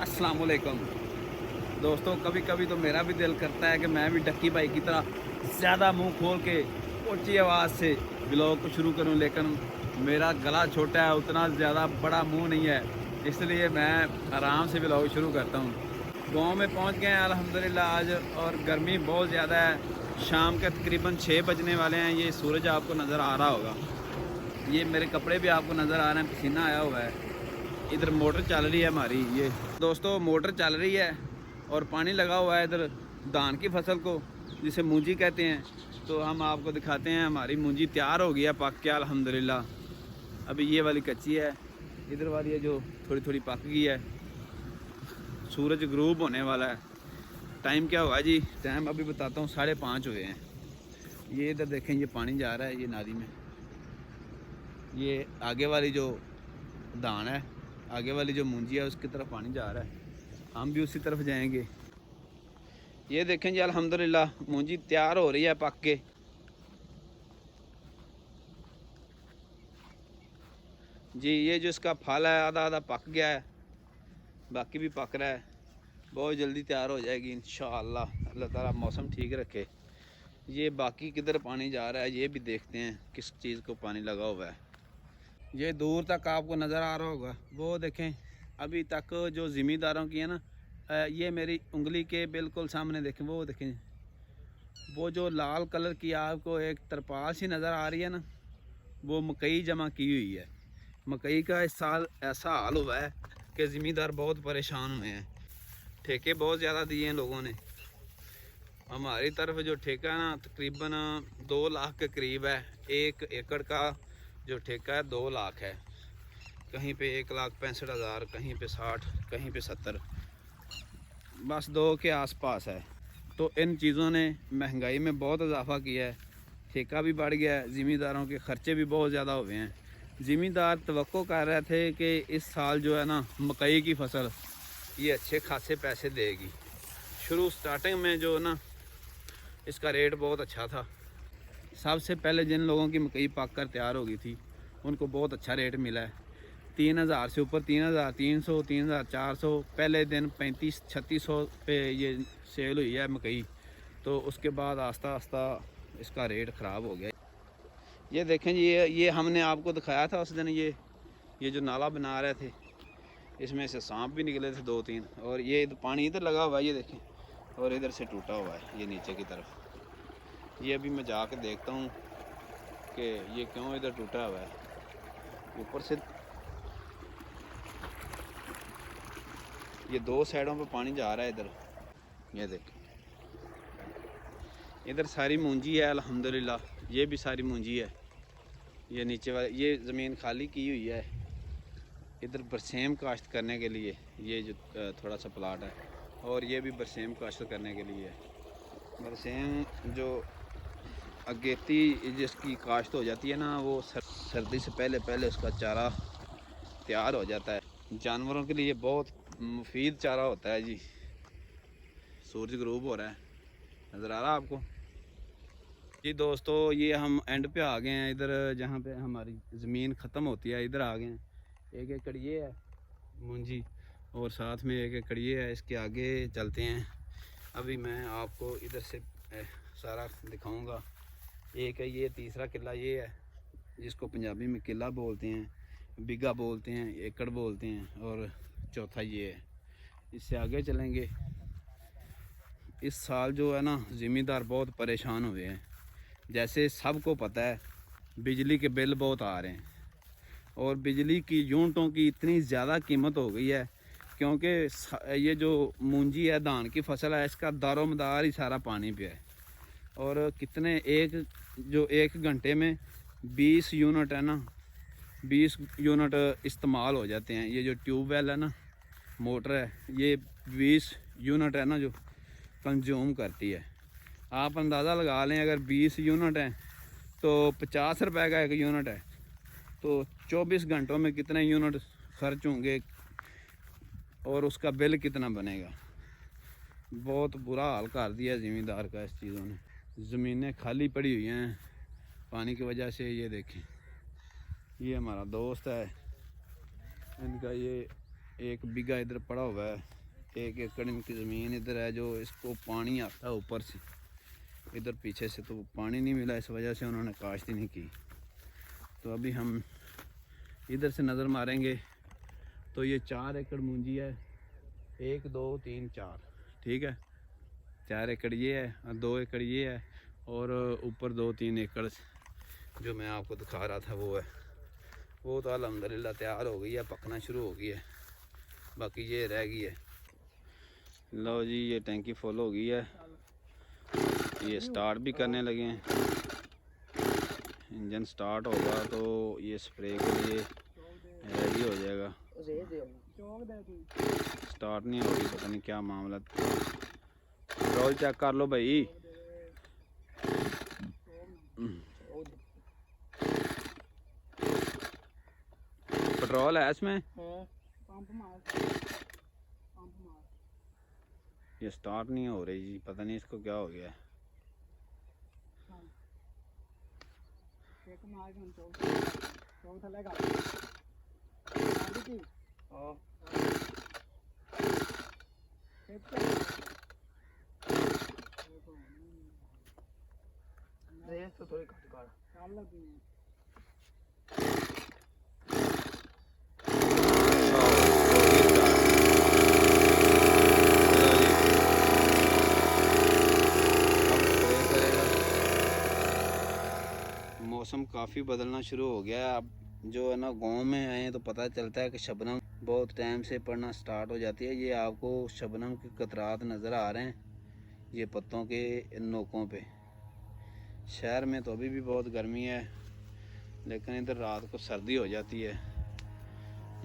अस्सलाम वालेकुम दोस्तों। कभी कभी तो मेरा भी दिल करता है कि मैं भी डक्की भाई की तरह ज़्यादा मुंह खोल के ऊंची आवाज़ से ब्लॉग को शुरू करूं, लेकिन मेरा गला छोटा है, उतना ज़्यादा बड़ा मुंह नहीं है, इसलिए मैं आराम से ब्लॉग शुरू करता हूं। गांव में पहुंच गए हैं अल्हम्दुलिल्लाह आज, और गर्मी बहुत ज़्यादा है। शाम के तकरीबन 6 बजने वाले हैं। ये सूरज आपको नज़र आ रहा होगा, ये मेरे कपड़े भी आपको नज़र आ रहे हैं, पसीना आया हुआ है। इधर मोटर चल रही है हमारी, ये दोस्तों मोटर चल रही है और पानी लगा हुआ है इधर धान की फसल को, जिसे मूंजी कहते हैं। तो हम आपको दिखाते हैं, हमारी मूंजी तैयार हो गई है, पक के अल्हम्दुलिल्लाह। अभी ये वाली कच्ची है, इधर वाली है जो थोड़ी थोड़ी पक गई है। सूरज ग्रूब होने वाला है। टाइम क्या हुआ जी? टाइम अभी बताता हूँ, 5:30 हुए हैं। ये इधर देखें, ये पानी जा रहा है ये नाली में। ये आगे वाली जो धान है, आगे वाली जो मूंजी है, उसकी तरफ पानी जा रहा है, हम भी उसी तरफ जाएंगे। ये देखें जी, अल्हम्दुलिल्लाह मूंजी तैयार हो रही है पक के। जी ये जो इसका फल है आधा आधा पक गया है, बाकी भी पक रहा है। बहुत जल्दी तैयार हो जाएगी इंशाअल्लाह, अल्लाह ताला मौसम ठीक रखे। ये बाकी किधर पानी जा रहा है ये भी देखते हैं, किस चीज़ को पानी लगा हुआ है। ये दूर तक आपको नज़र आ रहा होगा, वो देखें अभी तक जो ज़मींदारों की है ना, ये मेरी उंगली के बिल्कुल सामने देखें, वो देखें, वो जो लाल कलर की आपको एक तरपाल सी नज़र आ रही है ना, वो मकई जमा की हुई है। मकई का इस साल ऐसा हाल हुआ है कि ज़मींदार बहुत परेशान हुए हैं। ठेके बहुत ज़्यादा दिए हैं लोगों ने। हमारी तरफ जो ठेका है ना, तकरीबन 2 लाख के करीब है। 1 एकड़ का जो ठेका है 2 लाख है। कहीं पे 1,65,000, कहीं पे 60, कहीं पे 70, बस 2 के आसपास है। तो इन चीज़ों ने महंगाई में बहुत इजाफा किया है। ठेका भी बढ़ गया है, ज़मींदारों के ख़र्चे भी बहुत ज़्यादा हुए हैं। ज़मींदार तवक्को कर रहे थे कि इस साल जो है ना, मकई की फसल ये अच्छे खासे पैसे देगी। शुरू स्टार्टिंग में जो ना, इसका रेट बहुत अच्छा था। सबसे पहले जिन लोगों की मकई पक कर तैयार हो गई थी, उनको बहुत अच्छा रेट मिला है। 3,000 से ऊपर, 3,300, 3,400, पहले दिन 35-3600 पे ये सेल हुई है मकई। तो उसके बाद आस्ता आस्ता इसका रेट ख़राब हो गया। ये देखें जी, ये हमने आपको दिखाया था उस दिन, ये जो नाला बना रहे थे, इसमें से सांप भी निकले थे 2-3, और ये पानी इधर लगा हुआ है, ये देखें, और इधर से टूटा हुआ है ये नीचे की तरफ। ये अभी मैं जाके देखता हूँ कि ये क्यों इधर टूटा हुआ है। ऊपर से ये 2 साइडों पे पानी जा रहा है इधर। ये देखें, इधर सारी मूंजी है अल्हम्दुलिल्लाह, ये भी सारी मूंजी है। ये नीचे वाले, ये ज़मीन खाली की हुई है इधर बरसेम काश्त करने के लिए। ये जो थोड़ा सा प्लाट है, और ये भी बरसेम काश्त करने के लिए है। बरसेम जो अगेती जिसकी काश्त हो जाती है ना, वो सर्दी से पहले पहले उसका चारा तैयार हो जाता है। जानवरों के लिए बहुत मुफीद चारा होता है जी। सूरज ग्रूब हो रहा है, नज़र आ रहा है आपको? जी दोस्तों, ये हम एंड पे आ गए हैं, इधर जहाँ पे हमारी ज़मीन ख़त्म होती है, इधर आ गए हैं। 1 एकड़ ये है मूंजी, और साथ में 1 एकड़ ये है। इसके आगे चलते हैं, अभी मैं आपको इधर से सारा दिखाऊंगा। एक है ये, तीसरा किला ये है, जिसको पंजाबी में किला बोलते हैं, बीघा बोलते हैं, एकड़ बोलते हैं, और चौथा ये है। इससे आगे चलेंगे। इस साल जो है ना, ज़मींदार बहुत परेशान हुए हैं। जैसे सबको पता है, बिजली के बिल बहुत आ रहे हैं, और बिजली की यूनिटों की इतनी ज़्यादा कीमत हो गई है, क्योंकि ये जो मूंजी है, धान की फसल है, इसका दारोमदार ही सारा पानी पे है। और कितने जो 1 घंटे में 20 यूनिट है ना, 20 यूनिट इस्तेमाल हो जाते हैं। ये जो ट्यूबवेल है ना, मोटर है, ये 20 यूनिट है ना जो कंज्यूम करती है। आप अंदाज़ा लगा लें, अगर 20 यूनिट हैं तो 50 रुपए का 1 यूनिट है, तो 24 घंटों में कितने यूनिट खर्च होंगे, और उसका बिल कितना बनेगा। बहुत बुरा हाल कर दिया ज़मींदार का इस चीज़ों ने। ज़मीनें खाली पड़ी हुई हैं पानी की वजह से। ये देखें, ये हमारा दोस्त है, इनका ये 1 बीघा इधर पड़ा हुआ है, 1 एकड़ इनकी ज़मीन इधर है जो इसको पानी आता है ऊपर से, इधर पीछे से तो पानी नहीं मिला, इस वजह से उन्होंने काश्त ही नहीं की। तो अभी हम इधर से नज़र मारेंगे तो ये 4 एकड़ मूंजी है, 1 2 3 4, ठीक है। 4 एकड़ ये है और 2 एकड़ ये है, और ऊपर 2-3 एकड़ जो मैं आपको दिखा रहा था वो है। वो तो अल्हम्दुलिल्लाह तैयार हो गई है, पकना शुरू हो गई है, बाकी ये रह गई है। लो जी, ये टैंकी फुल हो गई है, ये स्टार्ट भी करने लगे हैं। इंजन स्टार्ट होगा तो ये स्प्रे के लिए रेडी हो जाएगा। स्टार्ट नहीं होगी, पता नहीं क्या मामला। पेट्रोल चेक कर लो भाई। पेट्रोल है इसमें? ये स्टार्ट नहीं हो रही जी, पता नहीं इसको क्या हो गया है। तो थोड़ी घट कर मौसम काफ़ी बदलना शुरू हो गया है। अब जो है ना, गांव में आए हैं तो पता चलता है कि शबनम बहुत टाइम से पड़ना स्टार्ट हो जाती है। ये आपको शबनम के कतरात नज़र आ रहे हैं, ये पत्तों के नोकों पे। शहर में तो अभी भी बहुत गर्मी है, लेकिन इधर रात को सर्दी हो जाती है।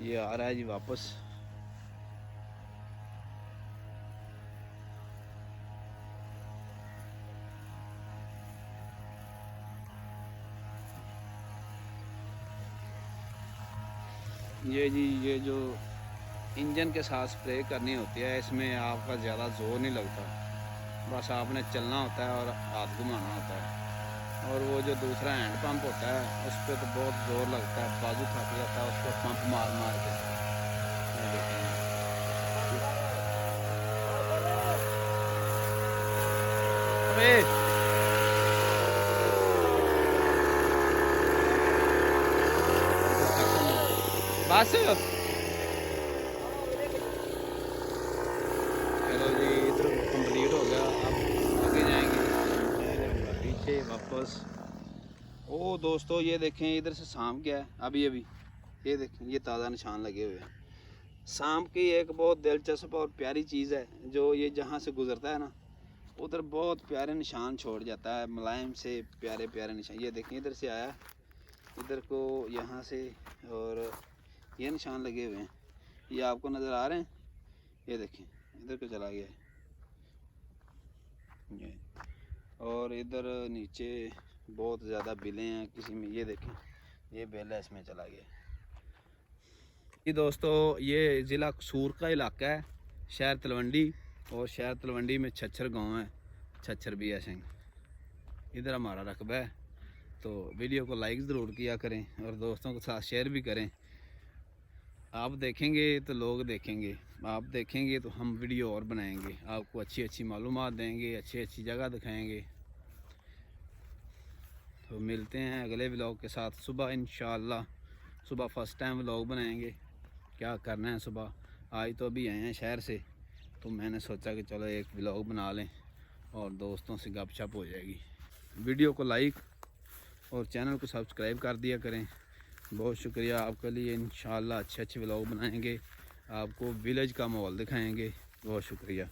ये आ रहा है जी वापस। ये जी, ये जो इंजन के साथ स्प्रे करनी होती है, इसमें आपका ज़्यादा जोर नहीं लगता, बस आपने चलना होता है और हाथ घुमाना होता है। और वो जो दूसरा हैंड पंप होता है उस पर तो बहुत जोर लगता है, बाजू थक जाता है उसको पंप मार मार के। ये देखें, अबे बस। चलो जी, इधर कंप्लीट हो गया, अब आगे जाएंगे पीछे वापस। ओ दोस्तों, ये देखें इधर से सांप गया है अभी अभी, ये देखें, ये ताज़ा निशान लगे हुए हैं। सांप की एक बहुत दिलचस्प और प्यारी चीज़ है, जो ये जहाँ से गुजरता है ना, उधर बहुत प्यारे निशान छोड़ जाता है, मुलायम से प्यारे प्यारे निशान। ये देखें, इधर से आया, इधर को यहाँ से, और ये निशान लगे हुए हैं, ये आपको नज़र आ रहे हैं। ये देखें, इधर को चला गया है ये, और इधर नीचे बहुत ज़्यादा बिलें हैं किसी में। ये देखें, ये बेल है, इसमें चला गया। ये दोस्तों, ये ज़िला कसूर का इलाका है, शहर तलवंडी, और शहर तलवंडी में छच्छर गांव है, छच्छर बिया सिंह, इधर हमारा रकबा है। तो वीडियो को लाइक ज़रूर किया करें और दोस्तों के साथ शेयर भी करें। आप देखेंगे तो लोग देखेंगे, आप देखेंगे तो हम वीडियो और बनाएंगे, आपको अच्छी अच्छी मालूमात देंगे, अच्छी अच्छी जगह दिखाएंगे। तो मिलते हैं अगले व्लॉग के साथ सुबह इंशाअल्लाह। सुबह फर्स्ट टाइम व्लॉग बनाएंगे, क्या करना है सुबह। आज तो अभी आए हैं शहर से, तो मैंने सोचा कि चलो एक व्लॉग बना लें और दोस्तों से गपशप हो जाएगी। वीडियो को लाइक और चैनल को सब्सक्राइब कर दिया करें। बहुत शुक्रिया आपके लिए। इंशाअल्लाह अच्छे अच्छे व्लॉग बनाएंगे, आपको विलेज का माहौल दिखाएंगे। बहुत शुक्रिया।